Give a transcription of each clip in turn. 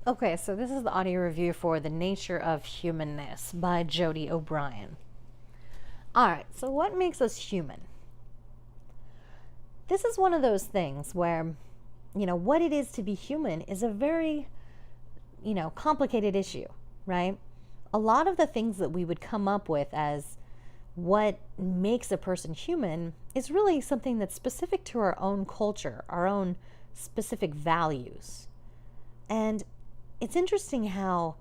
Okay, so this is the audio review for The Nature of Humanness by Jody O'Brien. Alright, so what makes us human? This is one of those things where, what it is to be human is a very, complicated issue, right? A lot of the things that we would come up with as what makes a person human is really something that's specific to our own culture, our own specific values. And it's interesting how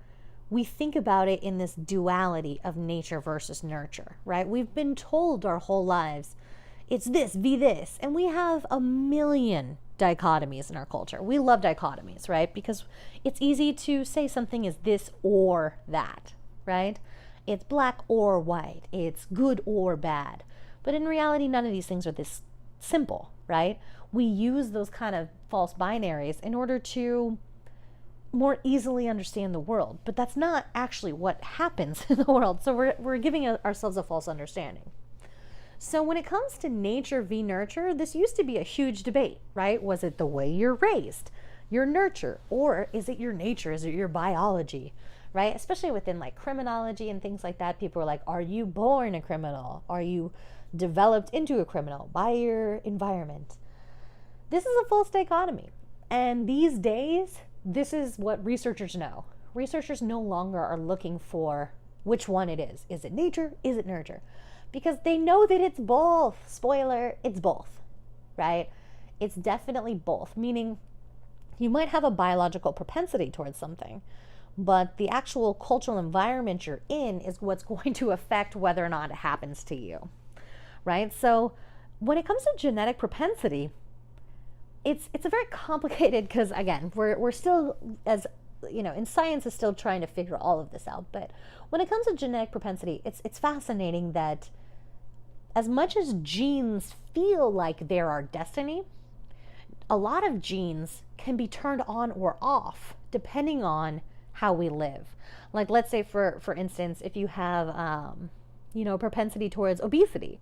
we think about it in this duality of nature versus nurture, right? We've been told our whole lives, it's this, be this. And we have a million dichotomies in our culture. We love dichotomies, right? Because it's easy to say something is this or that, right? It's black or white. It's good or bad. But in reality, none of these things are this simple, right? We use those kind of false binaries in order to more easily understand the world. But that's not actually what happens in the world. So we're giving ourselves a false understanding. So when it comes to nature v nurture, this used to be a huge debate, right? Was it the way you're raised, your nurture, or is it your nature? Is it your biology, right? Especially within like criminology and things like that, people are like, are you born a criminal? Are you developed into a criminal by your environment? This is a false dichotomy. And these days, this is what researchers know. Researchers no longer are looking for which one it is. Is it nature? Is it nurture? Because they know that it's both. Spoiler, it's both, right? It's definitely both, meaning you might have a biological propensity towards something, but the actual cultural environment you're in is what's going to affect whether or not it happens to you, right? So when it comes to genetic propensity, it's a very complicated, because again, we're still, as in science is still trying to figure all of this out. But when it comes to genetic propensity, it's fascinating that as much as genes feel like they're our destiny, a lot of genes can be turned on or off depending on how we live. Like, let's say for instance, if you have propensity towards obesity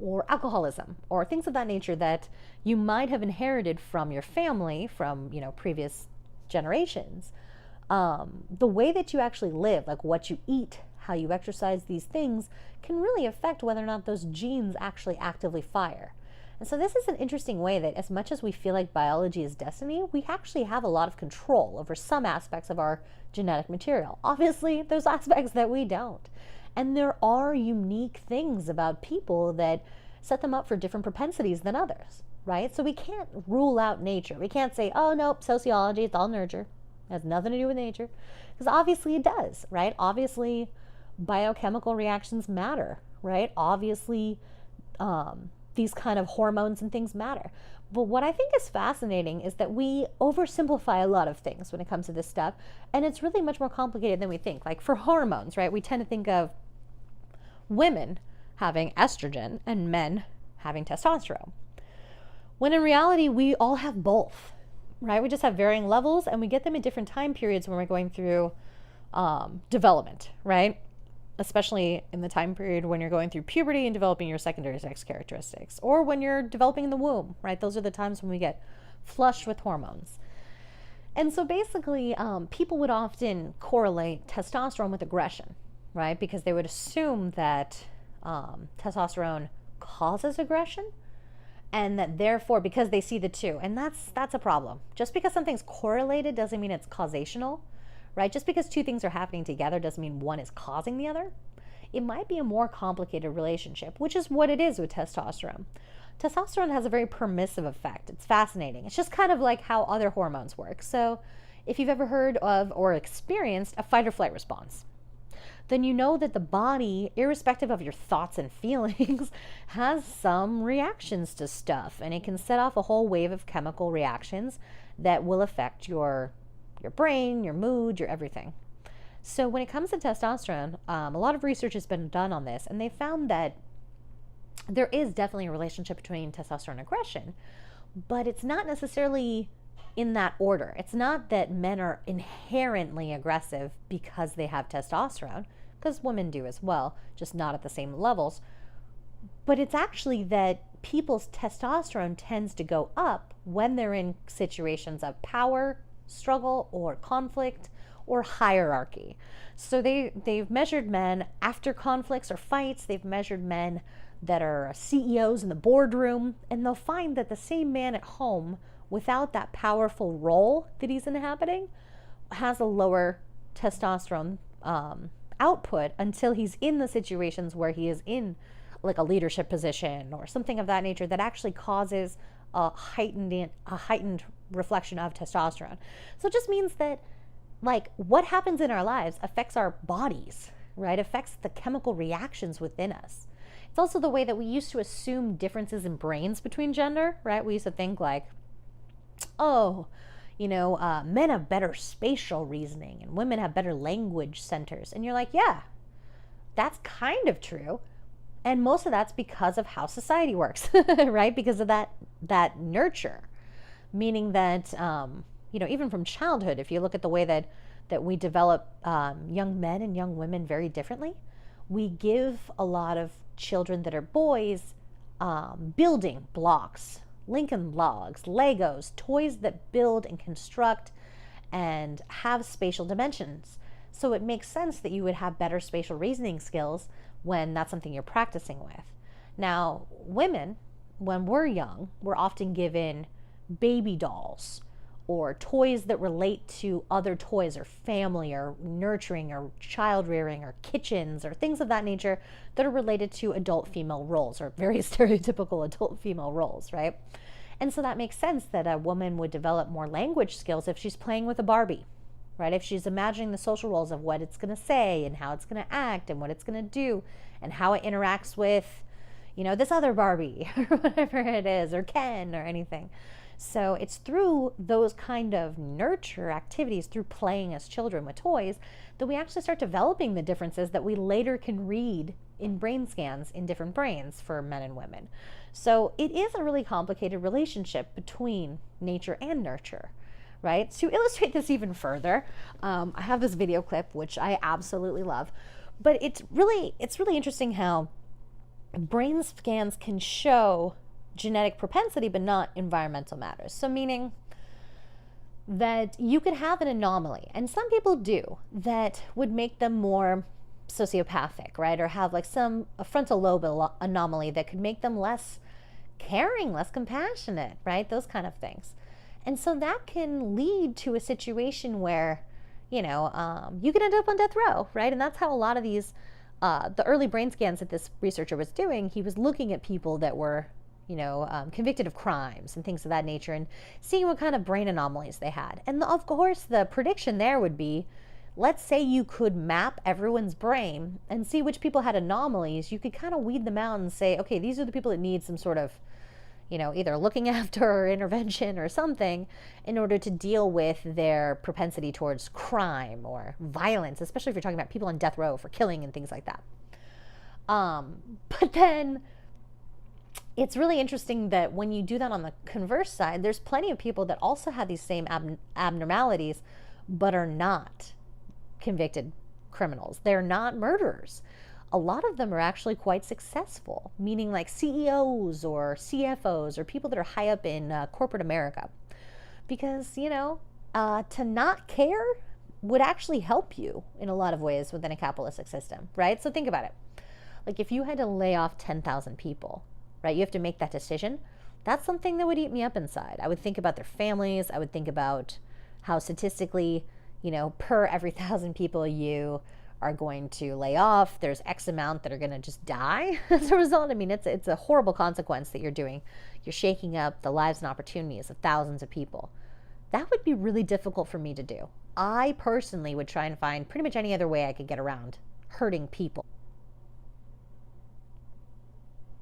or alcoholism or things of that nature that you might have inherited from your family, from previous generations, the way that you actually live, like what you eat, how you exercise, these things can really affect whether or not those genes actually actively fire. And so this is an interesting way that as much as we feel like biology is destiny, we actually have a lot of control over some aspects of our genetic material. Obviously, there's aspects that we don't. And there are unique things about people that set them up for different propensities than others, right? So we can't rule out nature. We can't say, oh, nope, sociology, it's all nurture. It has nothing to do with nature. Because obviously it does, right? Obviously, biochemical reactions matter, right? Obviously, these kind of hormones and things matter. But what I think is fascinating is that we oversimplify a lot of things when it comes to this stuff, and it's really much more complicated than we think. Like for hormones, right? We tend to think of women having estrogen and men having testosterone, when in reality, we all have both, right? We just have varying levels, and we get them in different time periods when we're going through development, right? Especially in the time period when you're going through puberty and developing your secondary sex characteristics, or when you're developing in the womb, right? Those are the times when we get flushed with hormones. And so basically, people would often correlate testosterone with aggression, right? Because they would assume that testosterone causes aggression, and that therefore, because they see the two, and that's a problem. Just because something's correlated doesn't mean it's causational, right? Just because two things are happening together doesn't mean one is causing the other. It might be a more complicated relationship, which is what it is with testosterone. Testosterone has a very permissive effect. It's fascinating. It's just kind of like how other hormones work. So if you've ever heard of or experienced a fight or flight response, then you know that the body, irrespective of your thoughts and feelings, has some reactions to stuff, and it can set off a whole wave of chemical reactions that will affect your brain, your mood, your everything. So when it comes to testosterone, a lot of research has been done on this, and they found that there is definitely a relationship between testosterone and aggression, but it's not necessarily in that order. It's not that men are inherently aggressive because they have testosterone, because women do as well, just not at the same levels. But it's actually that people's testosterone tends to go up when they're in situations of power struggle or conflict or hierarchy. So they've measured men after conflicts or fights. They've measured men that are CEOs in the boardroom, and they'll find that the same man at home, without that powerful role that he's inhabiting, has a lower testosterone output until he's in the situations where he is in like a leadership position or something of that nature that actually causes a heightened reflection of testosterone. So it just means that like what happens in our lives affects our bodies, right? Affects the chemical reactions within us. It's also the way that we used to assume differences in brains between gender, right? We used to think like, oh, men have better spatial reasoning and women have better language centers. And you're like, yeah, that's kind of true. And most of that's because of how society works, right? Because of that nurture, meaning that, even from childhood, if you look at the way that we develop young men and young women very differently, we give a lot of children that are boys building blocks, Lincoln logs, Legos, toys that build and construct and have spatial dimensions. So it makes sense that you would have better spatial reasoning skills when that's something you're practicing with. Now, women, when we're young, we're often given baby dolls or toys that relate to other toys or family or nurturing or child rearing or kitchens or things of that nature that are related to adult female roles or very stereotypical adult female roles, right? And so that makes sense that a woman would develop more language skills if she's playing with a Barbie, right? If she's imagining the social roles of what it's going to say and how it's going to act and what it's going to do and how it interacts with, this other Barbie or whatever it is, or Ken or anything. So it's through those kind of nurture activities, through playing as children with toys, that we actually start developing the differences that we later can read in brain scans in different brains for men and women. So it is a really complicated relationship between nature and nurture, right? To illustrate this even further, I have this video clip, which I absolutely love, but it's really interesting how brain scans can show genetic propensity, but not environmental matters. So meaning that you could have an anomaly, and some people do, that would make them more sociopathic, right? Or have like a frontal lobe anomaly that could make them less caring, less compassionate, right? Those kind of things. And so that can lead to a situation where, you can end up on death row, right? And that's how a lot of these, the early brain scans that this researcher was doing, he was looking at people that were convicted of crimes and things of that nature and seeing what kind of brain anomalies they had. And of course, the prediction there would be, let's say you could map everyone's brain and see which people had anomalies. You could kind of weed them out and say, okay, these are the people that need some sort of, either looking after or intervention or something in order to deal with their propensity towards crime or violence, especially if you're talking about people on death row for killing and things like that. But then it's really interesting that when you do that on the converse side, there's plenty of people that also have these same abnormalities, but are not convicted criminals. They're not murderers. A lot of them are actually quite successful, meaning like CEOs or CFOs or people that are high up in corporate America. Because, to not care would actually help you in a lot of ways within a capitalistic system, right? So think about it. Like if you had to lay off 10,000 people, right? You have to make that decision. That's something that would eat me up inside. I would think about their families. I would think about how statistically, per every 1,000 people you are going to lay off, there's X amount that are going to just die as a result. I mean, it's a horrible consequence that you're doing. You're shaking up the lives and opportunities of thousands of people. That would be really difficult for me to do. I personally would try and find pretty much any other way I could get around hurting people.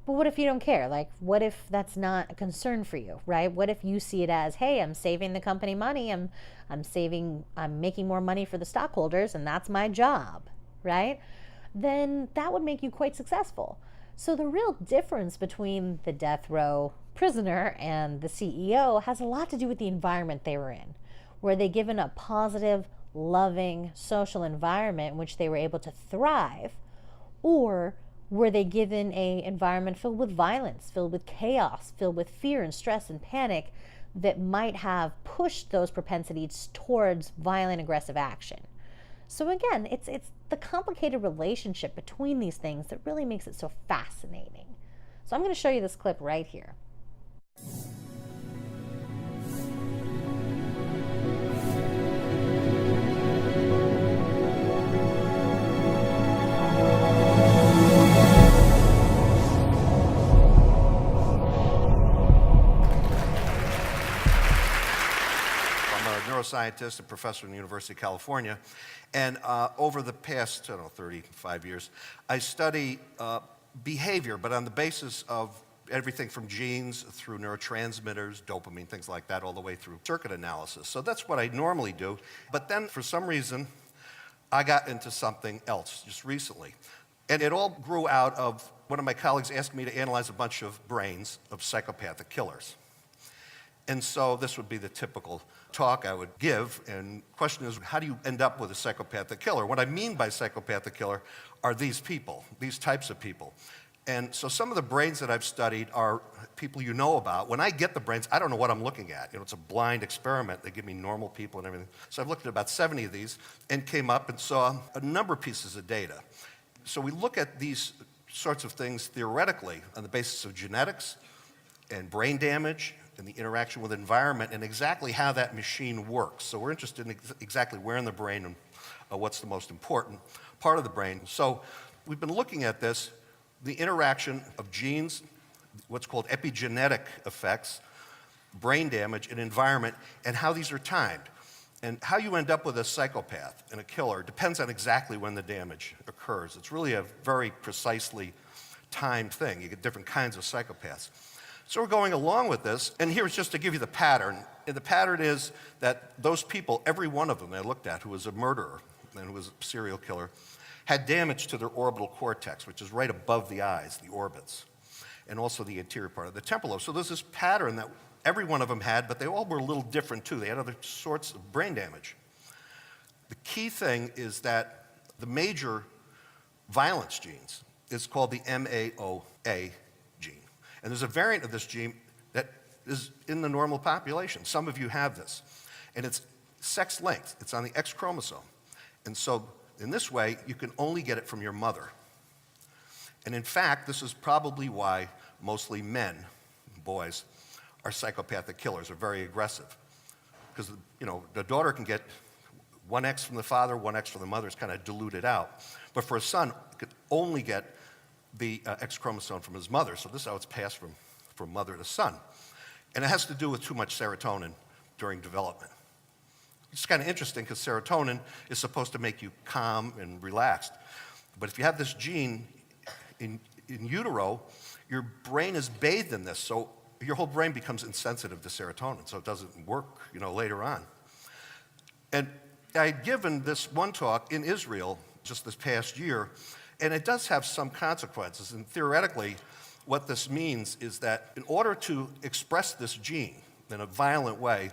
But what if you don't care? Like, what if that's not a concern for you, right? What if you see it as, hey, I'm saving the company money, I'm making more money for the stockholders, and that's my job, right? Then that would make you quite successful. So the real difference between the death row prisoner and the CEO has a lot to do with the environment they were in. Were they given a positive, loving, social environment in which they were able to thrive, or were they given an environment filled with violence, filled with chaos, filled with fear and stress and panic that might have pushed those propensities towards violent, aggressive action. So again, it's the complicated relationship between these things that really makes it so fascinating. So I'm going to show you this clip right here. Neuroscientist and professor in the University of California. And over the past, 35 years, I study behavior, but on the basis of everything from genes through neurotransmitters, dopamine, things like that, all the way through circuit analysis. So that's what I normally do. But then, for some reason, I got into something else just recently. And it all grew out of one of my colleagues asking me to analyze a bunch of brains of psychopathic killers. And so this would be the typical talk I would give, and the question is, how do you end up with a psychopathic killer? What I mean by psychopathic killer are these people, these types of people. And so some of the brains that I've studied are people you know about. When I get the brains, I don't know what I'm looking at. It's a blind experiment. They give me normal people and everything. So I've looked at about 70 of these and came up and saw a number of pieces of data. So we look at these sorts of things theoretically on the basis of genetics and brain damage and the interaction with the environment and exactly how that machine works. So we're interested in exactly where in the brain and what's the most important part of the brain. So we've been looking at this, the interaction of genes, what's called epigenetic effects, brain damage, and environment, and how these are timed. And how you end up with a psychopath and a killer depends on exactly when the damage occurs. It's really a very precisely timed thing. You get different kinds of psychopaths. So we're going along with this, and here's just to give you the pattern. And the pattern is that those people, every one of them I looked at who was a murderer and who was a serial killer, had damage to their orbital cortex, which is right above the eyes, the orbits, and also the anterior part of the temporal lobe. So there's this pattern that every one of them had, but they all were a little different too. They had other sorts of brain damage. The key thing is that the major violence genes is called the MAOA gene. And there's a variant of this gene that is in the normal population. Some of you have this. And it's sex-linked. It's on the X chromosome. And so in this way, you can only get it from your mother. And in fact, this is probably why mostly men, boys, are psychopathic killers, are very aggressive. Because, the daughter can get one X from the father, one X from the mother. It's kind of diluted out. But for a son, it could only get the X chromosome from his mother. So this is how it's passed from mother to son. And it has to do with too much serotonin during development. It's kind of interesting because serotonin is supposed to make you calm and relaxed. But if you have this gene in utero, your brain is bathed in this. So your whole brain becomes insensitive to serotonin. So it doesn't work, later on. And I had given this one talk in Israel just this past year, and it does have some consequences. And theoretically, what this means is that in order to express this gene in a violent way,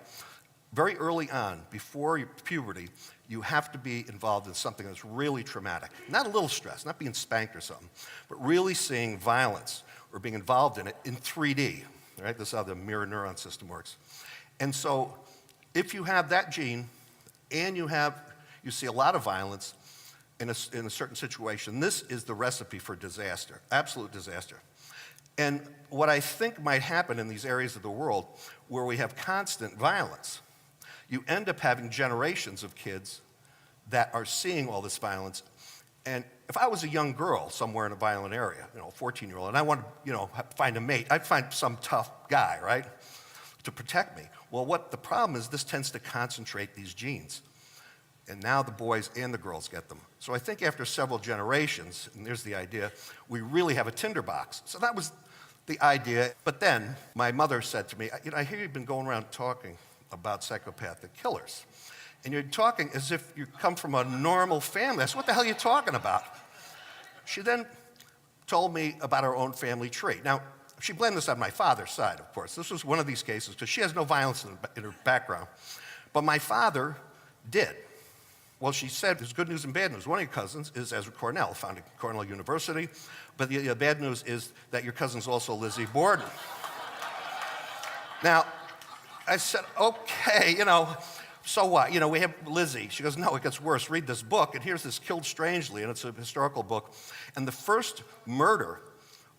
very early on, before puberty, you have to be involved in something that's really traumatic. Not a little stress, not being spanked or something, but really seeing violence or being involved in it in 3D. Right? This is how the mirror neuron system works. And so if you have that gene and you see a lot of violence in a certain situation, this is the recipe for disaster, absolute disaster. And what I think might happen in these areas of the world where we have constant violence, you end up having generations of kids that are seeing all this violence. And if I was a young girl somewhere in a violent area, a 14-year-old, and I want to, find a mate, I'd find some tough guy, right, to protect me. Well, what the problem is, this tends to concentrate these genes. And now the boys and the girls get them. So I think after several generations, and there's the idea, we really have a tinderbox. So that was the idea. But then my mother said to me, I hear you've been going around talking about psychopathic killers. And you're talking as if you come from a normal family. I said, what the hell are you talking about? She then told me about her own family tree. Now, she blamed this on my father's side, of course. This was one of these cases because she has no violence in her background. But my father did. Well, she said there's good news and bad news. One of your cousins is Ezra Cornell, founded Cornell University. But the bad news is that your cousin's also Lizzie Borden. Now, I said, okay, so what? We have Lizzie. She goes, no, it gets worse. Read this book. And here's this Killed Strangely, and it's a historical book. And the first murder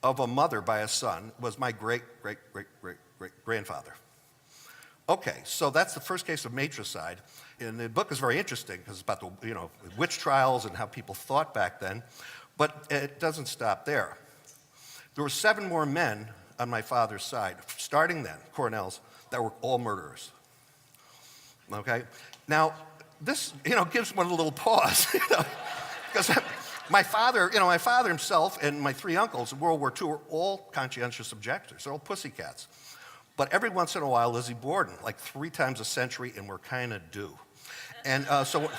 of a mother by a son was my great-great-great-great-great-grandfather. Okay, so that's the first case of matricide. And the book is very interesting because it's about the witch trials and how people thought back then. But it doesn't stop there. There were 7 more men on my father's side, starting then, Cornell's, that were all murderers. Okay? Now, this, gives one a little pause, because my father himself and my 3 uncles in World War II were all conscientious objectors. They're all pussycats. But every once in a while, Lizzie Borden, like 3 times a century, and we're kind of due. And so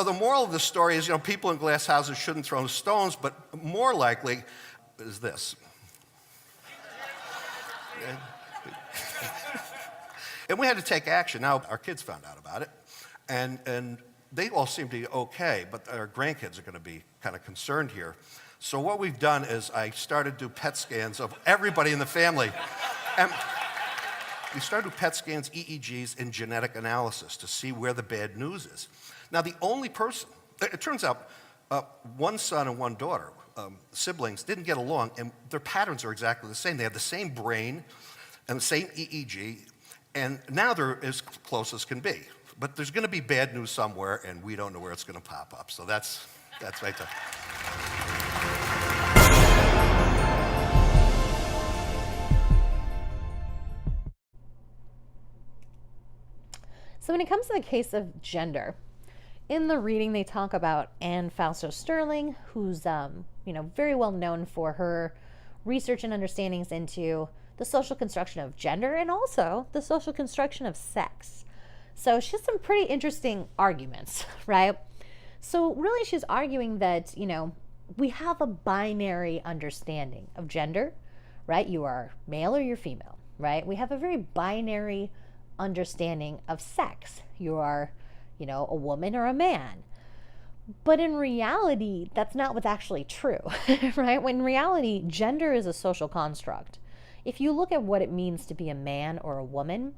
the moral of the story is, people in glass houses shouldn't throw stones, but more likely is this. And we had to take action. Now, our kids found out about it, and they all seem to be okay, but our grandkids are going to be kind of concerned here. So what we've done is I started to do PET scans of everybody in the family. And we started to do PET scans, EEGs, and genetic analysis to see where the bad news is. Now, the only person, it turns out, 1 son and 1 daughter, siblings, didn't get along, and their patterns are exactly the same. They have the same brain and the same EEG, and now they're as close as can be. But there's going to be bad news somewhere, and we don't know where it's going to pop up. So that's right there. So when it comes to the case of gender, in the reading they talk about Anne Fausto Sterling, who's very well known for her research and understandings into the social construction of gender and also the social construction of sex. So she has some pretty interesting arguments, right? So really she's arguing that, we have a binary understanding of gender, right? You are male or you're female, right? We have a very binary understanding of sex. You are, a woman or a man. But in reality, that's not what's actually true, right? When in reality, gender is a social construct. If you look at what it means to be a man or a woman,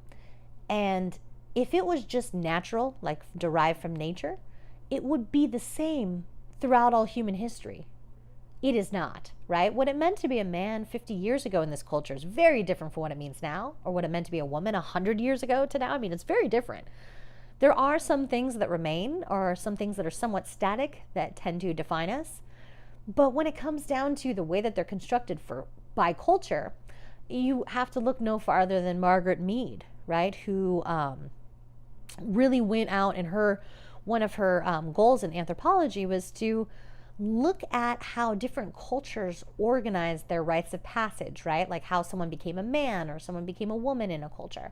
and if it was just natural, like derived from nature, it would be the same throughout all human history. It is not, right? What it meant to be a man 50 years ago in this culture is very different from what it means now, or what it meant to be a woman 100 years ago to now. I mean, it's very different. There are some things that remain, or some things that are somewhat static that tend to define us. But when it comes down to the way that they're constructed by culture, you have to look no farther than Margaret Mead, right? Who really went out, and one of her goals in anthropology was to look at how different cultures organize their rites of passage, right? Like how someone became a man or someone became a woman in a culture.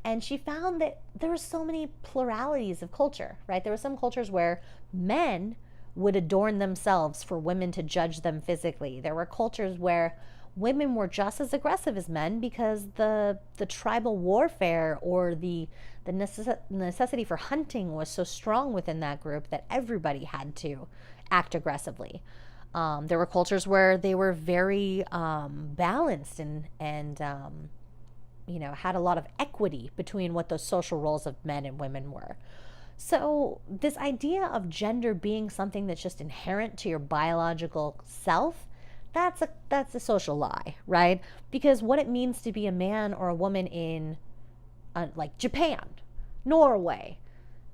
And she found that there were so many pluralities of culture, right? There were some cultures where men would adorn themselves for women to judge them physically. There were cultures where women were just as aggressive as men because the tribal warfare or the necessity for hunting was so strong within that group that everybody had to act aggressively. There were cultures where they were very balanced and had a lot of equity between what those social roles of men and women were. So this idea of gender being something that's just inherent to your biological self, that's a social lie, right? Because what it means to be a man or a woman in like Japan, Norway,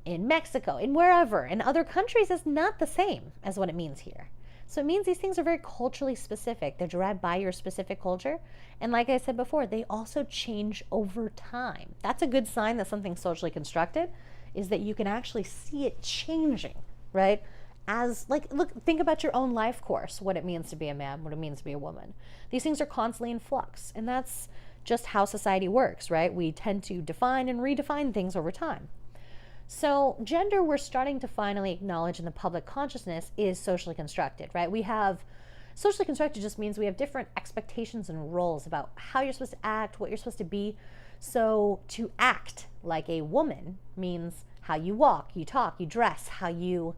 in Mexico, in wherever, in other countries is not the same as what it means here. So it means these things are very culturally specific. They're derived by your specific culture. And like I said before, they also change over time. That's a good sign that something's socially constructed, is that you can actually see it changing, right? Think about your own life course, what it means to be a man, what it means to be a woman. These things are constantly in flux, and that's just how society works, right? We tend to define and redefine things over time. So gender, we're starting to finally acknowledge in the public consciousness, is socially constructed, right? Socially constructed just means we have different expectations and roles about how you're supposed to act, what you're supposed to be. So to act like a woman means how you walk, you talk, you dress, how you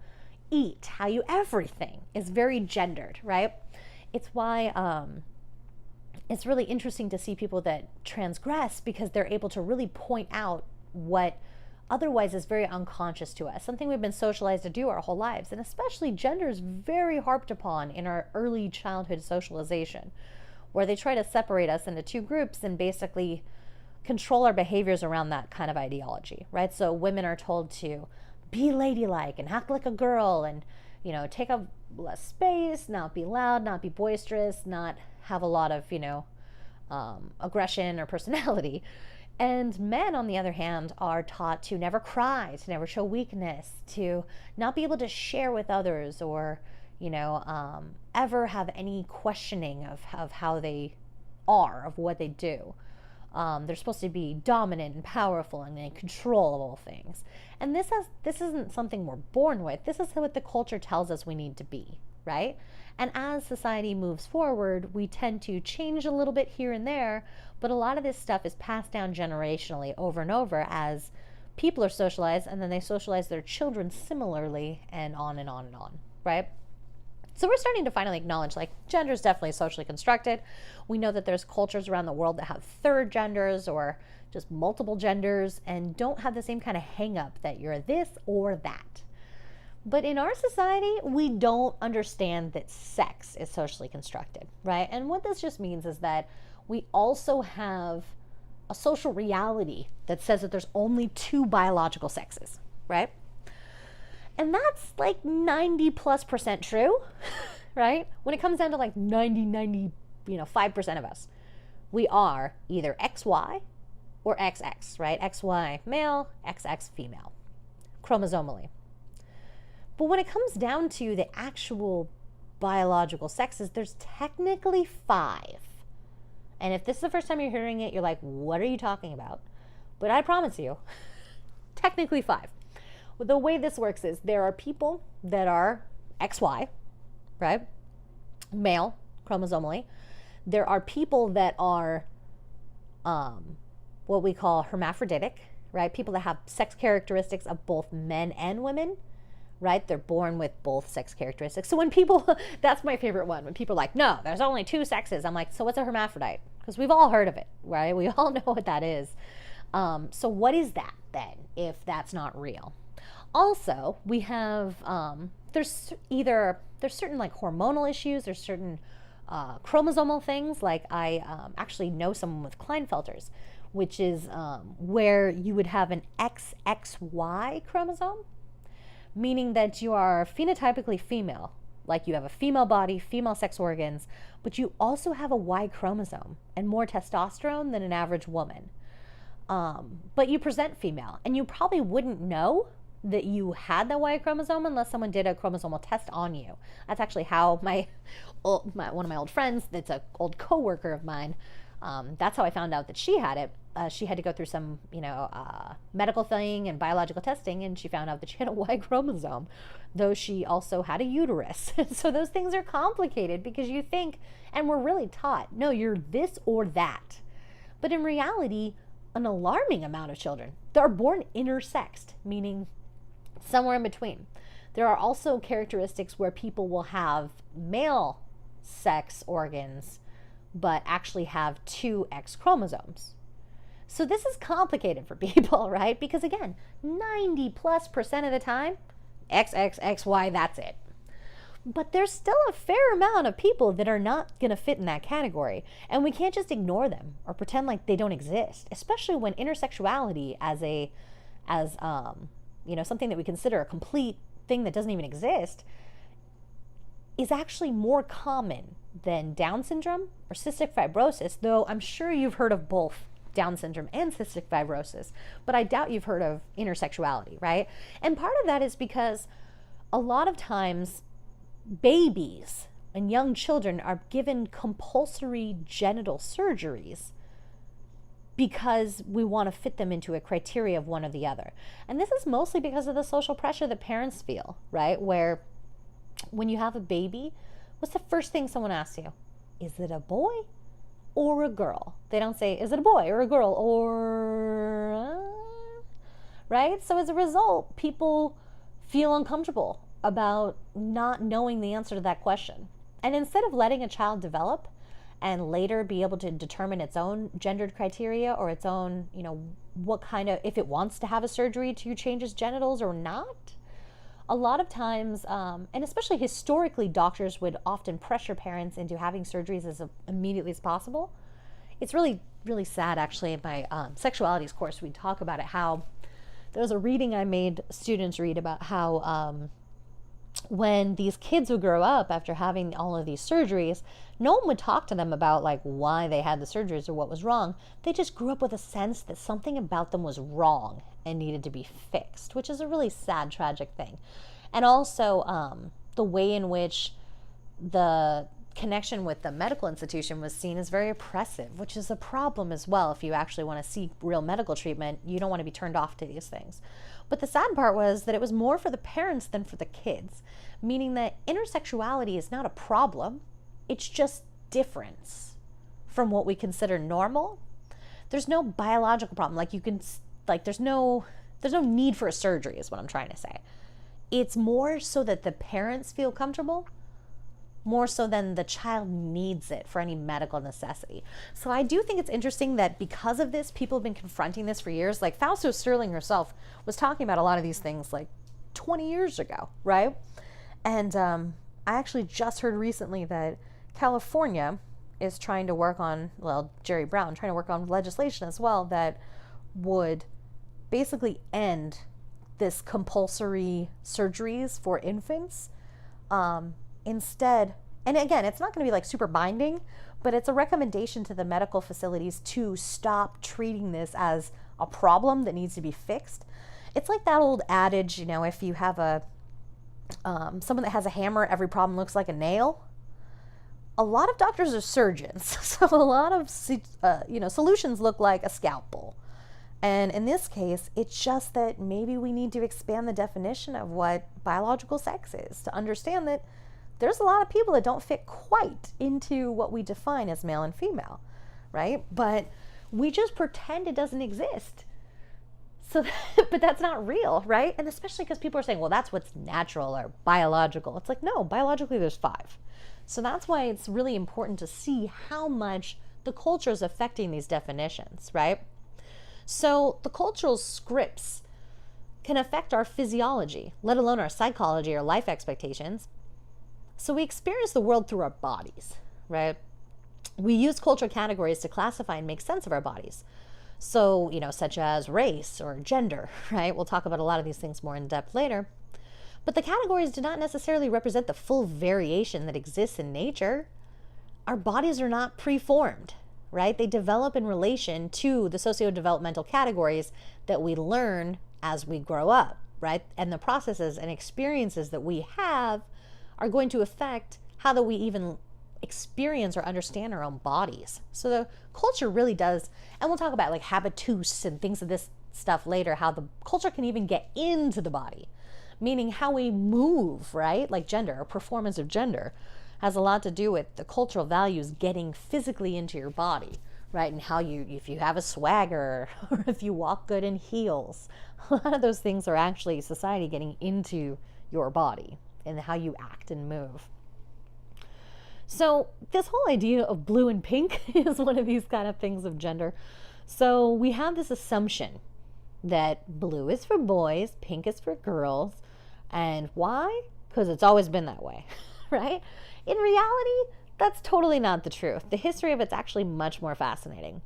eat, how you everything is very gendered, right? It's why it's really interesting to see people that transgress because they're able to really point out what otherwise is very unconscious to us, something we've been socialized to do our whole lives. And especially gender is very harped upon in our early childhood socialization, where they try to separate us into two groups and basically control our behaviors around that kind of ideology, right? So women are told to be ladylike and act like a girl and, take up less space, not be loud, not be boisterous, not have a lot of, aggression or personality. And men, on the other hand, are taught to never cry, to never show weakness, to not be able to share with others or, ever have any questioning of how they are, of what they do. They're supposed to be dominant and powerful and in control of all things. And this isn't something we're born with. This is what the culture tells us we need to be, right? And as society moves forward, we tend to change a little bit here and there, but a lot of this stuff is passed down generationally over and over as people are socialized, and then they socialize their children similarly, and on and on and on, right? So we're starting to finally acknowledge, like, gender is definitely socially constructed. We know that there's cultures around the world that have third genders or just multiple genders and don't have the same kind of hang up that you're this or that. But in our society, we don't understand that sex is socially constructed, right? And what this just means is that we also have a social reality that says that there's only two biological sexes, right? And that's like 90+% true, right? When it comes down to like 5% of us, we are either XY or XX, right? XY male, XX female, chromosomally. But when it comes down to the actual biological sexes, there's technically 5. And if this is the first time you're hearing it, you're like, what are you talking about? But I promise you, technically 5. Well, the way this works is there are people that are XY, right? Male, chromosomally. There are people that are what we call hermaphroditic, right? People that have sex characteristics of both men and women, right? They're born with both sex characteristics. So when people, that's my favorite one, when people are like, no, there's only 2 sexes. I'm like, so what's a hermaphrodite? Because we've all heard of it, right? We all know what that is. So what is that then, if that's not real? Also, we have, there's certain like hormonal issues, there's certain chromosomal things. Like I actually know someone with Klinefelter's, which is where you would have an XXY chromosome, meaning that you are phenotypically female, like you have a female body, female sex organs, but you also have a Y chromosome and more testosterone than an average woman. But you present female, and you probably wouldn't know that you had the Y chromosome unless someone did a chromosomal test on you. That's actually how one of my old friends, that's an old coworker of mine, that's how I found out that she had it. She had to go through some, medical thing and biological testing, and she found out that she had a Y chromosome, though she also had a uterus. So those things are complicated because you think, and we're really taught, no, you're this or that. But in reality, an alarming amount of children that are born intersexed, meaning somewhere in between. There are also characteristics where people will have male sex organs but actually have 2 X chromosomes. So this is complicated for people, right? Because again, 90+% of the time, XXXY, that's it. But there's still a fair amount of people that are not going to fit in that category, and we can't just ignore them or pretend like they don't exist, especially when intersexuality as something that we consider a complete thing that doesn't even exist is actually more common than Down syndrome or cystic fibrosis, though I'm sure you've heard of both Down syndrome and cystic fibrosis, but I doubt you've heard of intersexuality, right? And part of that is because a lot of times babies and young children are given compulsory genital surgeries because we want to fit them into a criteria of one or the other. And this is mostly because of the social pressure that parents feel, right? Where when you have a baby, what's the first thing someone asks you? Is it a boy or a girl? They don't say, is it a boy or a girl or, right? So as a result, people feel uncomfortable about not knowing the answer to that question. And instead of letting a child develop and later be able to determine its own gendered criteria or its own, what kind of, if it wants to have a surgery to change its genitals or not. A lot of times, and especially historically, doctors would often pressure parents into having surgeries as immediately as possible. It's really, really sad, actually. In my sexualities course, we talk about it, how there was a reading I made students read about how when these kids would grow up after having all of these surgeries, no one would talk to them about like why they had the surgeries or what was wrong. They just grew up with a sense that something about them was wrong and needed to be fixed, which is a really sad, tragic thing. And also the way in which the connection with the medical institution was seen as very oppressive, which is a problem as well. If you actually want to seek real medical treatment, you don't want to be turned off to these things. But the sad part was that it was more for the parents than for the kids, meaning that intersexuality is not a problem. It's just difference from what we consider normal. There's no biological problem. There's no need for a surgery is what I'm trying to say. It's more so that the parents feel comfortable, more so than the child needs it for any medical necessity. So I do think it's interesting that because of this, people have been confronting this for years. Like Fausto Sterling herself was talking about a lot of these things like 20 years ago, right? And I actually just heard recently that California is trying to work on, Jerry Brown trying to work on legislation as well that would basically end this compulsory surgeries for infants. Instead, and again, it's not going to be like super binding, but it's a recommendation to the medical facilities to stop treating this as a problem that needs to be fixed. It's like that old adage, if you have someone that has a hammer, every problem looks like a nail. A lot of doctors are surgeons, so a lot of solutions look like a scalpel. And in this case, it's just that maybe we need to expand the definition of what biological sex is to understand that there's a lot of people that don't fit quite into what we define as male and female, right? But we just pretend it doesn't exist. So, but that's not real, right? And especially because people are saying, well, that's what's natural or biological. It's like, no, biologically there's 5. So that's why it's really important to see how much the culture is affecting these definitions, right? So the cultural scripts can affect our physiology, let alone our psychology or life expectations. So we experience the world through our bodies, right? We use cultural categories to classify and make sense of our bodies. So, such as race or gender, right? We'll talk about a lot of these things more in depth later. But the categories do not necessarily represent the full variation that exists in nature. Our bodies are not preformed, right? They develop in relation to the socio-developmental categories that we learn as we grow up, right? And the processes and experiences that we have are going to affect how that we even experience or understand our own bodies. So the culture really does, and we'll talk about like habitus and things of this stuff later, how the culture can even get into the body, meaning how we move, right? Like gender or performance of gender has a lot to do with the cultural values getting physically into your body, right? And how if you have a swagger or if you walk good in heels, a lot of those things are actually society getting into your body and how you act and move. So this whole idea of blue and pink is one of these kind of things of gender. So we have this assumption that blue is for boys, pink is for girls. And why? Because it's always been that way, right? In reality, that's totally not the truth. The history of it's actually much more fascinating.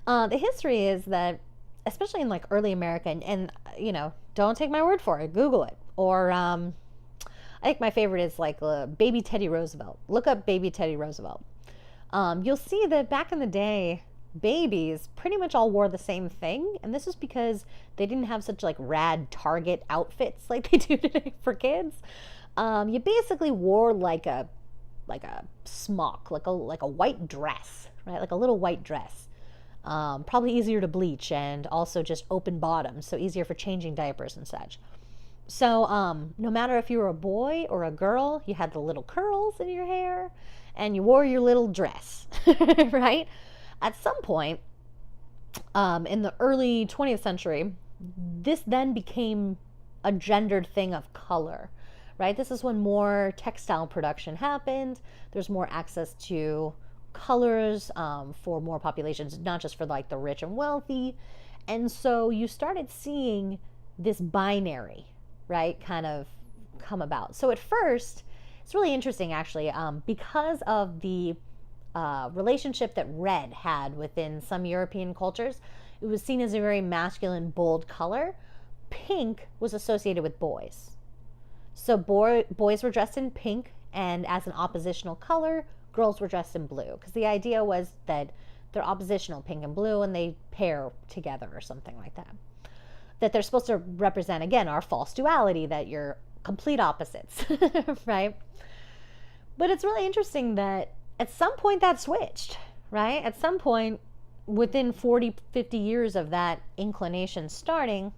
The history is that, especially in like early America, and don't take my word for it, Google it. Or I think my favorite is like baby Teddy Roosevelt. Look up baby Teddy Roosevelt. You'll see that back in the day, babies pretty much all wore the same thing. And this is because they didn't have such like rad Target outfits like they do today for kids. You basically wore like a smock, like a white dress, right? Like a little white dress. Probably easier to bleach and also just open bottoms, so easier for changing diapers and such. So no matter if you were a boy or a girl, you had the little curls in your hair and you wore your little dress, right? At some point in the early 20th century, this then became a gendered thing of color, right? This is when more textile production happened. There's more access to colors for more populations, not just for like the rich and wealthy. And so you started seeing this binary, right, kind of come about. So at first, it's really interesting actually, because of the relationship that red had within some European cultures. It was seen as a very masculine, bold color. Pink was associated with boys. So boys were dressed in pink, and as an oppositional color, girls were dressed in blue. Because the idea was that they're oppositional, pink and blue, and they pair together or something like that. That they're supposed to represent, again, our false duality, that you're complete opposites, right? But it's really interesting that at some point that switched, right? At some point, within 40, 50 years of that inclination starting,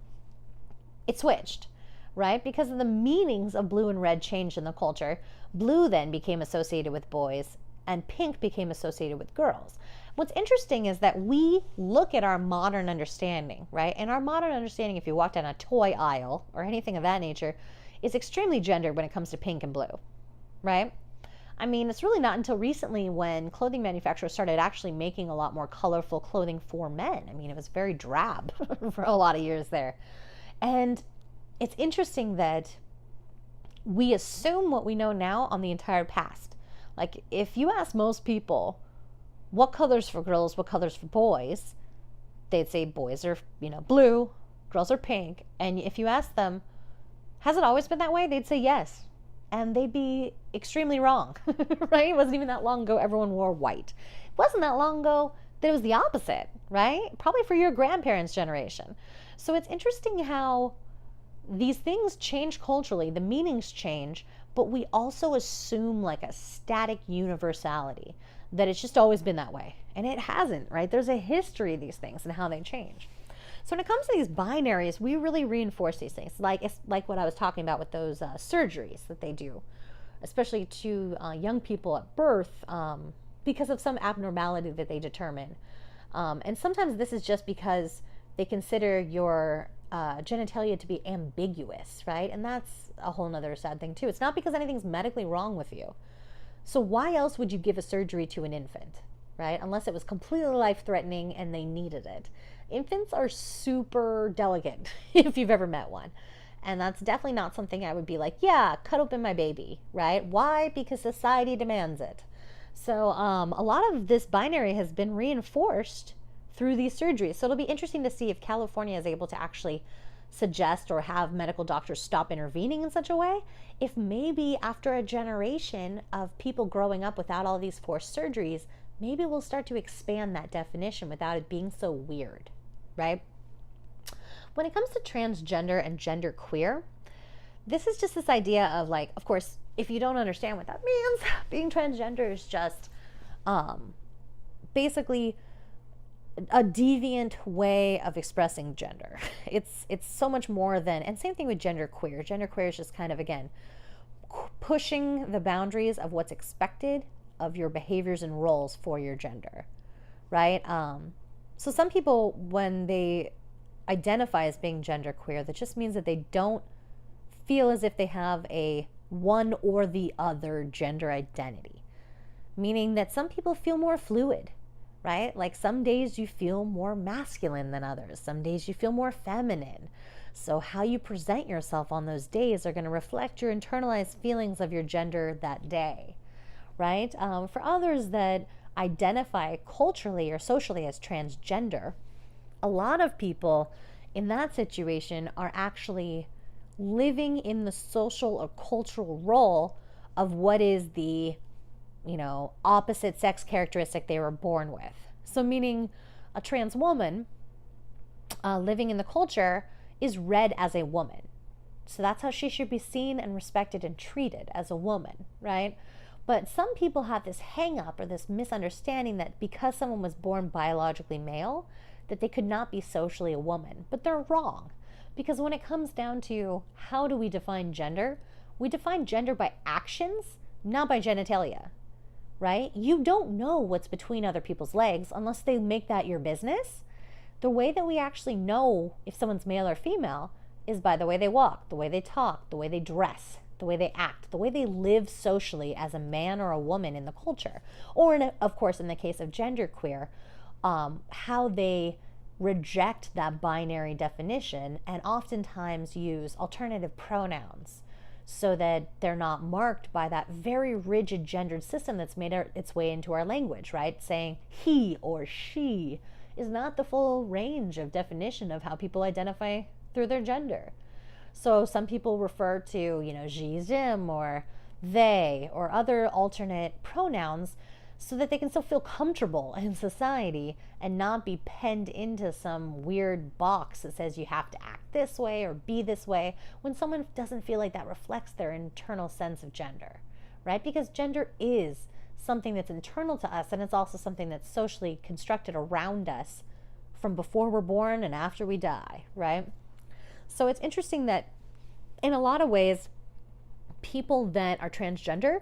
it switched, right? Because of the meanings of blue and red changed in the culture. Blue then became associated with boys, and pink became associated with girls. What's interesting is that we look at our modern understanding, right? And our modern understanding, if you walk down a toy aisle or anything of that nature, is extremely gendered when it comes to pink and blue, right? I mean, it's really not until recently when clothing manufacturers started actually making a lot more colorful clothing for men. I mean, it was very drab for a lot of years there. And it's interesting that we assume what we know now on the entire past. Like, if you ask most people, what colors for girls, what colors for boys, they'd say boys are, blue, girls are pink. And if you ask them, has it always been that way? They'd say yes. And they'd be extremely wrong, right? It wasn't even that long ago everyone wore white. It wasn't that long ago that it was the opposite, right? Probably for your grandparents' generation. So it's interesting how these things change culturally, the meanings change, but we also assume like a static universality, that it's just always been that way. And it hasn't, right? There's a history of these things and how they change. So when it comes to these binaries, we really reinforce these things, like what I was talking about with those surgeries that they do, especially to young people at birth, because of some abnormality that they determine. And sometimes this is just because they consider your genitalia to be ambiguous, right? And that's a whole nother sad thing too. It's not because anything's medically wrong with you. So why else would you give a surgery to an infant, right? Unless it was completely life-threatening and they needed it. Infants are super delicate if you've ever met one. And that's definitely not something I would be like, yeah, cut open my baby, right? Why? Because society demands it. So a lot of this binary has been reinforced through these surgeries. So it'll be interesting to see if California is able to actually suggest or have medical doctors stop intervening in such a way. If maybe after a generation of people growing up without all these forced surgeries, maybe we'll start to expand that definition without it being so weird, right? When it comes to transgender and genderqueer, this is just this idea of like, of course, if you don't understand what that means, being transgender is just basically a deviant way of expressing gender. It's so much more than, and same thing with genderqueer. Genderqueer is just kind of, again, pushing the boundaries of what's expected of your behaviors and roles for your gender, right? So some people, when they identify as being genderqueer, that just means that they don't feel as if they have a one or the other gender identity, meaning that some people feel more fluid, right? Like some days you feel more masculine than others. Some days you feel more feminine. So how you present yourself on those days are going to reflect your internalized feelings of your gender that day, right? For others that identify culturally or socially as transgender, a lot of people in that situation are actually living in the social or cultural role of what is the opposite sex characteristic they were born with. So meaning a trans woman living in the culture is read as a woman. So that's how she should be seen and respected and treated, as a woman, right? But some people have this hang up or this misunderstanding that because someone was born biologically male, that they could not be socially a woman. But they're wrong. Because when it comes down to how do we define gender, we define gender by actions, not by genitalia, right? You don't know what's between other people's legs unless they make that your business. The way that we actually know if someone's male or female is by the way they walk, the way they talk, the way they dress, the way they act, the way they live socially as a man or a woman in the culture, or of course, in the case of genderqueer, how they reject that binary definition and oftentimes use alternative pronouns so that they're not marked by that very rigid gendered system that's made its way into our language, right? Saying he or she is not the full range of definition of how people identify through their gender. So some people refer to, she, them, or they, or other alternate pronouns so that they can still feel comfortable in society and not be penned into some weird box that says you have to act this way or be this way when someone doesn't feel like that reflects their internal sense of gender, right? Because gender is something that's internal to us, and it's also something that's socially constructed around us from before we're born and after we die, right? So it's interesting that in a lot of ways, people that are transgender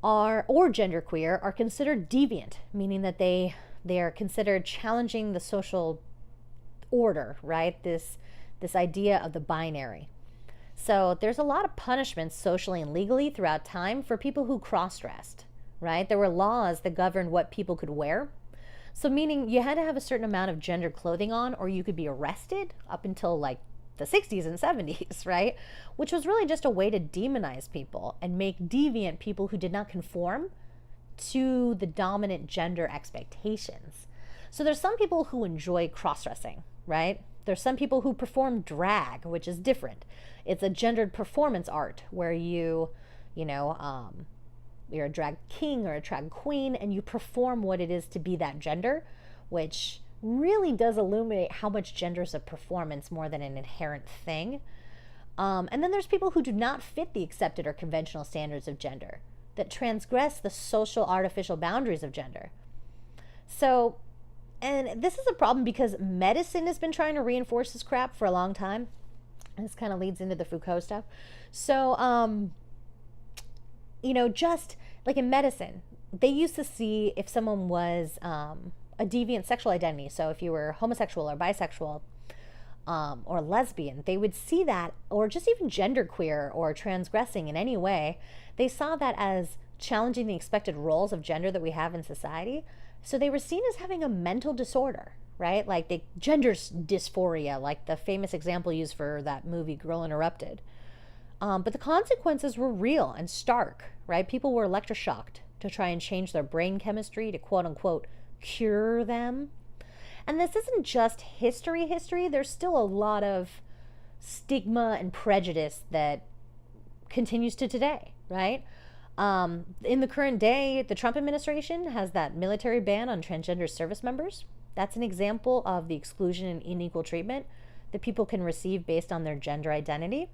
or genderqueer are considered deviant, meaning that they are considered challenging the social order, right? This idea of the binary. So there's a lot of punishments socially and legally throughout time for people who cross-dressed, right? There were laws that governed what people could wear. So meaning you had to have a certain amount of gender clothing on or you could be arrested up until like the 60s and 70s, right? Which was really just a way to demonize people and make deviant people who did not conform to the dominant gender expectations. So there's some people who enjoy cross-dressing, right? There's some people who perform drag, which is different. It's a gendered performance art where you're a drag king or a drag queen and you perform what it is to be that gender, which really does illuminate how much gender is a performance more than an inherent thing. And then there's people who do not fit the accepted or conventional standards of gender, that transgress the social artificial boundaries of gender. So, and this is a problem because medicine has been trying to reinforce this crap for a long time. And this kind of leads into the Foucault stuff. So, just like in medicine, they used to see if someone was a deviant sexual identity. So if you were homosexual or bisexual or lesbian, they would see that, or just even genderqueer or transgressing in any way, they saw that as challenging the expected roles of gender that we have in society. So they were seen as having a mental disorder, right? Like the gender dysphoria, like the famous example used for that movie Girl Interrupted. But the consequences were real and stark, right? People were electroshocked to try and change their brain chemistry to quote unquote cure them. And this isn't just history. There's still a lot of stigma and prejudice that continues to today, right? In the current day, the Trump administration has that military ban on transgender service members. That's an example of the exclusion and unequal treatment that people can receive based on their gender identity.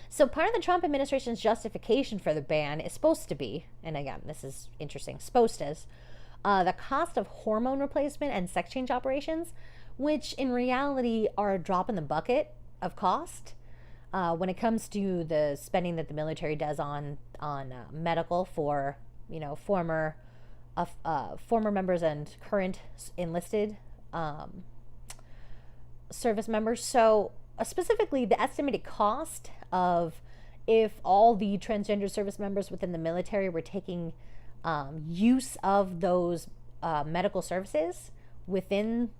So part of the Trump administration's justification for the ban is supposed to be, and again, this is interesting, the cost of hormone replacement and sex change operations, which in reality are a drop in the bucket of cost when it comes to the spending that the military does on medical for former members and current enlisted service members. So specifically, the estimated cost of if all the transgender service members within the military were taking use of those medical services within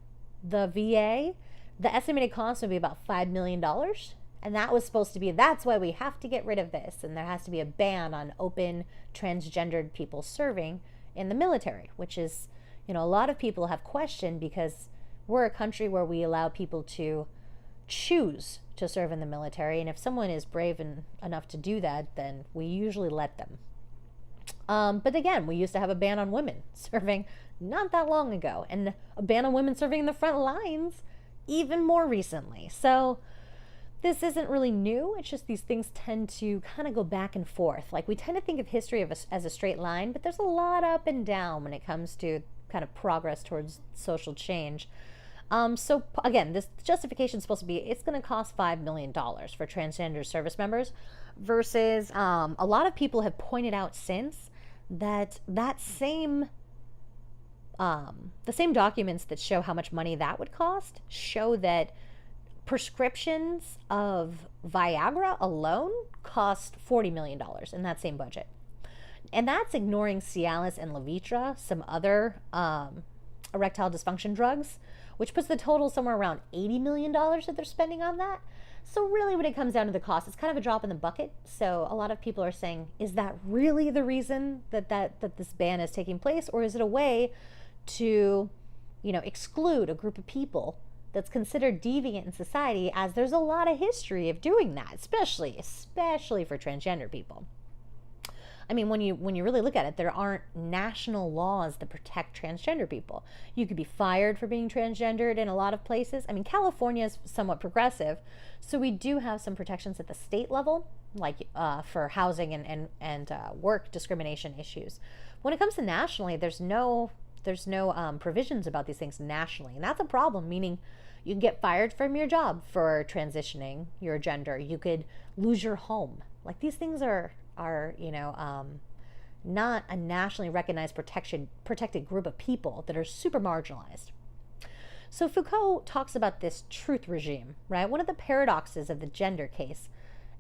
the VA, the estimated cost would be about $5 million. And that was supposed to be, that's why we have to get rid of this. And there has to be a ban on open transgendered people serving in the military, which is, a lot of people have questioned because we're a country where we allow people to choose to serve in the military. And if someone is brave enough to do that, then we usually let them. But again, we used to have a ban on women serving not that long ago, and a ban on women serving in the front lines even more recently. So this isn't really new. It's just these things tend to kind of go back and forth. Like we tend to think of history as a straight line, but there's a lot up and down when it comes to kind of progress towards social change. So again, this justification is supposed to be it's going to cost $5 million for transgender service members versus a lot of people have pointed out since that same the same documents that show how much money that would cost show that prescriptions of Viagra alone cost $40 million in that same budget. And that's ignoring Cialis and Levitra, some other erectile dysfunction drugs, which puts the total somewhere around $80 million that they're spending on that. So really when it comes down to the cost, it's kind of a drop in the bucket. So a lot of people are saying, is that really the reason that this ban is taking place? Or is it a way to, exclude a group of people that's considered deviant in society, as there's a lot of history of doing that, especially for transgender people. I mean, when you really look at it, there aren't national laws that protect transgender people. You could be fired for being transgendered in a lot of places. I mean, California is somewhat progressive, so we do have some protections at the state level, like for housing and work discrimination issues. When it comes to nationally, there's no provisions about these things nationally, and that's a problem. Meaning, you can get fired from your job for transitioning your gender. You could lose your home. Like, these things are not a nationally recognized protected group of people that are super marginalized. So Foucault talks about this truth regime, right? One of the paradoxes of the gender case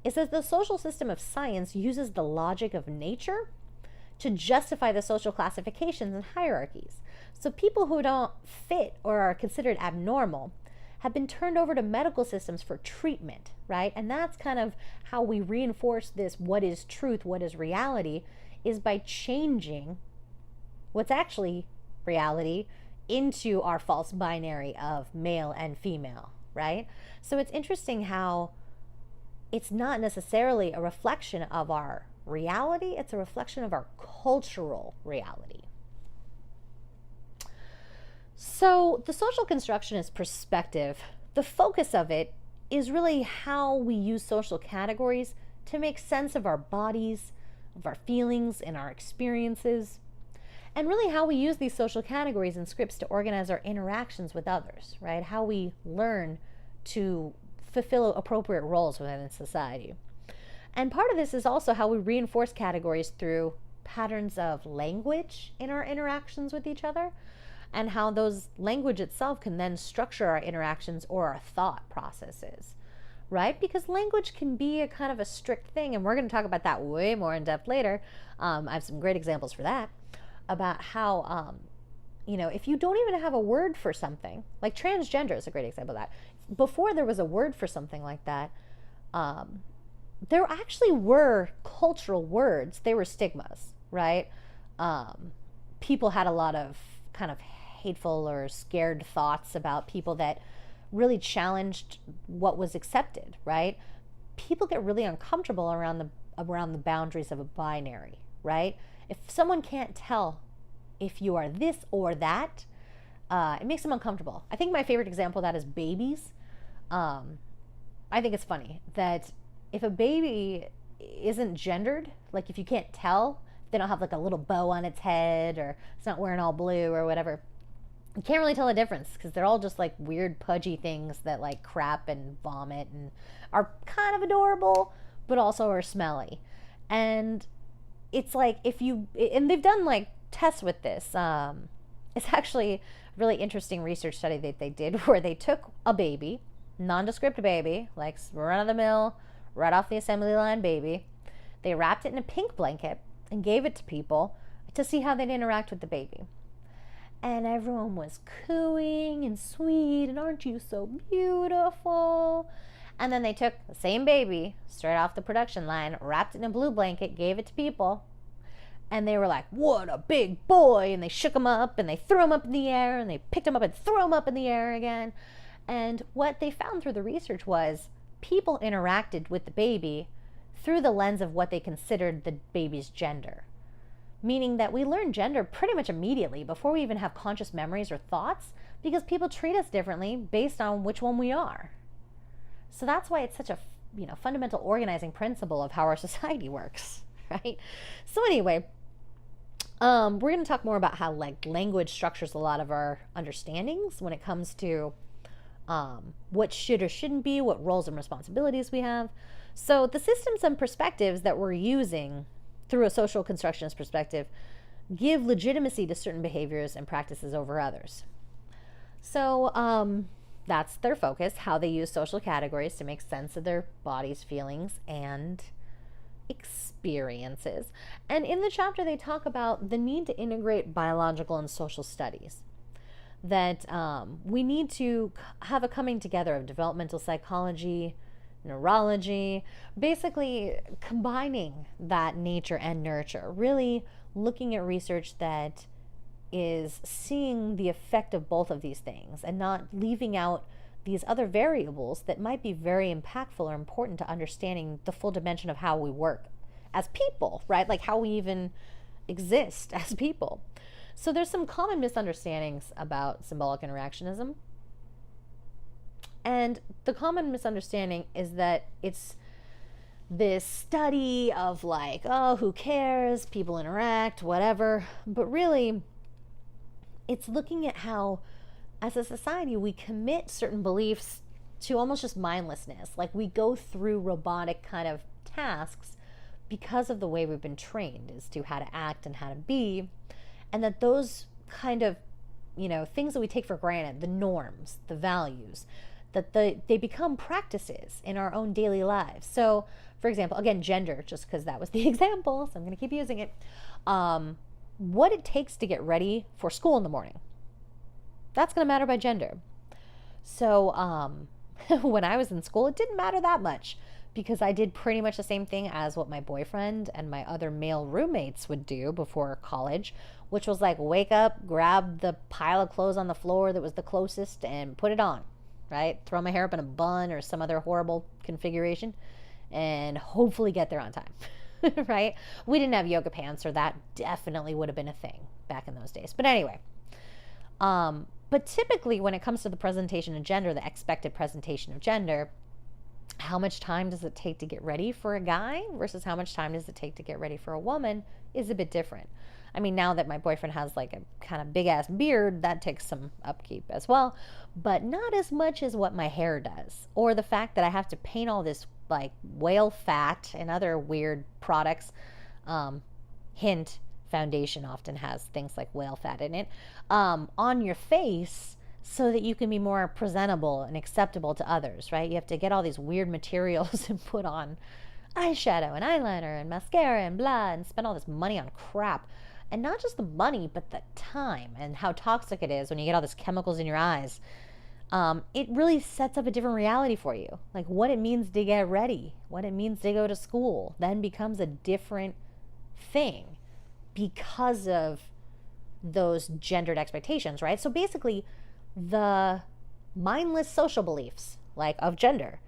is that the social system of science uses the logic of nature to justify the social classifications and hierarchies. So people who don't fit or are considered abnormal have been turned over to medical systems for treatment, right? And that's kind of how we reinforce this what is truth, what is reality, is by changing what's actually reality into our false binary of male and female, right? So it's interesting how it's not necessarily a reflection of our reality, it's a reflection of our cultural reality. So the social constructionist perspective, the focus of it is really how we use social categories to make sense of our bodies, of our feelings, and our experiences, and really how we use these social categories and scripts to organize our interactions with others, right? How we learn to fulfill appropriate roles within society. And part of this is also how we reinforce categories through patterns of language in our interactions with each other, and how those language itself can then structure our interactions or our thought processes, right? Because language can be a kind of a strict thing, and we're going to talk about that way more in depth later. I have some great examples for that, about how, if you don't even have a word for something, like transgender is a great example of that. Before there was a word for something like that, there actually were cultural words. They were stigmas, right? People had a lot of kind of hateful or scared thoughts about people that really challenged what was accepted, right? People get really uncomfortable around the boundaries of a binary, right? If someone can't tell if you are this or that, it makes them uncomfortable. I think my favorite example of that is babies. I think it's funny that if a baby isn't gendered, like if you can't tell, if they don't have like a little bow on its head, or it's not wearing all blue or whatever, you can't really tell the difference, because they're all just like weird pudgy things that like crap and vomit and are kind of adorable, but also are smelly. And it's like, and they've done like tests with this. It's actually a really interesting research study that they did, where they took a baby, nondescript baby, like run of the mill, right off the assembly line baby. They wrapped it in a pink blanket and gave it to people to see how they'd interact with the baby. And everyone was cooing and sweet, and aren't you so beautiful? And then they took the same baby straight off the production line, wrapped it in a blue blanket, gave it to people, and they were like, what a big boy, and they shook him up, and they threw him up in the air, and they picked him up and threw him up in the air again. And what they found through the research was people interacted with the baby through the lens of what they considered the baby's gender. Meaning that we learn gender pretty much immediately before we even have conscious memories or thoughts, because people treat us differently based on which one we are. So that's why it's such a fundamental organizing principle of how our society works, right? So anyway, we're going to talk more about how like language structures a lot of our understandings when it comes to what should or shouldn't be, what roles and responsibilities we have. So the systems and perspectives that we're using through a social constructionist perspective give legitimacy to certain behaviors and practices over others. So that's their focus, how they use social categories to make sense of their bodies, feelings, and experiences. And in the chapter, they talk about the need to integrate biological and social studies. That we need to have a coming together of developmental psychology, neurology, basically combining that nature and nurture, really looking at research that is seeing the effect of both of these things and not leaving out these other variables that might be very impactful or important to understanding the full dimension of how we work as people, right? Like how we even exist as people. So there's some common misunderstandings about symbolic interactionism. And the common misunderstanding is that it's this study of like, oh, who cares? People interact, whatever. But really, it's looking at how, as a society, we commit certain beliefs to almost just mindlessness. Like we go through robotic kind of tasks because of the way we've been trained as to how to act and how to be. And that those kind of, things that we take for granted, the norms, the values, that they become practices in our own daily lives. So, for example, again, gender, just because that was the example, so I'm going to keep using it. What it takes to get ready for school in the morning, that's going to matter by gender. So when I was in school, it didn't matter that much because I did pretty much the same thing as what my boyfriend and my other male roommates would do before college, which was like wake up, grab the pile of clothes on the floor that was the closest and put it on, right? Throw my hair up in a bun or some other horrible configuration and hopefully get there on time, right? We didn't have yoga pants, or that definitely would have been a thing back in those days. But anyway, but typically when it comes to the presentation of gender, the expected presentation of gender, how much time does it take to get ready for a guy versus how much time does it take to get ready for a woman is a bit different. I mean, now that my boyfriend has like a kind of big ass beard, that takes some upkeep as well, but not as much as what my hair does, or the fact that I have to paint all this like whale fat and other weird products. Hint, foundation often has things like whale fat in it, on your face, so that you can be more presentable and acceptable to others, right? You have to get all these weird materials and put on eyeshadow and eyeliner and mascara and blah, and spend all this money on crap. And not just the money, but the time and how toxic it is when you get all these chemicals in your eyes. It really sets up a different reality for you. Like what it means to get ready, what it means to go to school, then becomes a different thing because of those gendered expectations, right? So basically, the mindless social beliefs, like of gender,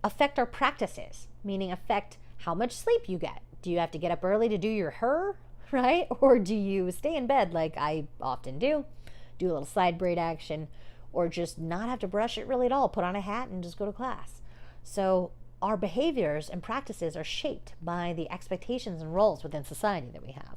affect our practices, meaning affect how much sleep you get. Do you have to get up early to do your hair, right? Or do you stay in bed like I often do a little side braid action, or just not have to brush it really at all, put on a hat and just go to class. So our behaviors and practices are shaped by the expectations and roles within society that we have.